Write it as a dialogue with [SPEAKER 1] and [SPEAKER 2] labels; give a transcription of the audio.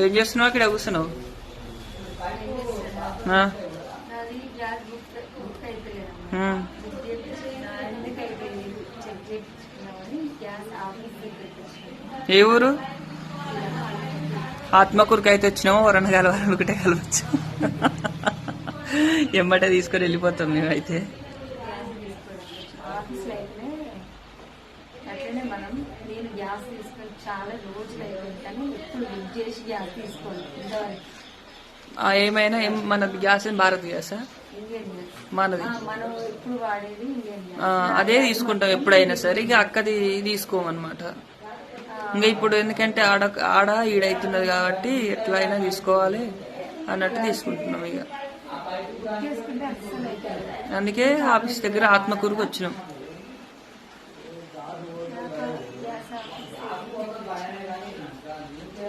[SPEAKER 1] ఏం చేస్తున్నావు ఇక్కడ కూర్చున్నావు? ఏ ఊరు? ఆత్మకూరుకి అయితే వచ్చినాము. వరంగల్ వారం ఒకటే కలవచ్చు. ఎమ్మటే తీసుకొని వెళ్ళిపోతాం మేమైతే. ఏమైనా మనది గ్యాస్ భారత్ గ్యాసా? మనది అదే తీసుకుంటాం ఎప్పుడైనా సరే. ఇక అక్కది తీసుకోమన్నమాట. ఇంకా ఇప్పుడు ఎందుకంటే ఆడ ఈడైతున్నది కాబట్టి ఎట్లా అయినా తీసుకోవాలి అన్నట్టు తీసుకుంటున్నాం. ఇక అందుకే ఆఫీస్ దగ్గర ఆత్మకూరుకు వచ్చినాం.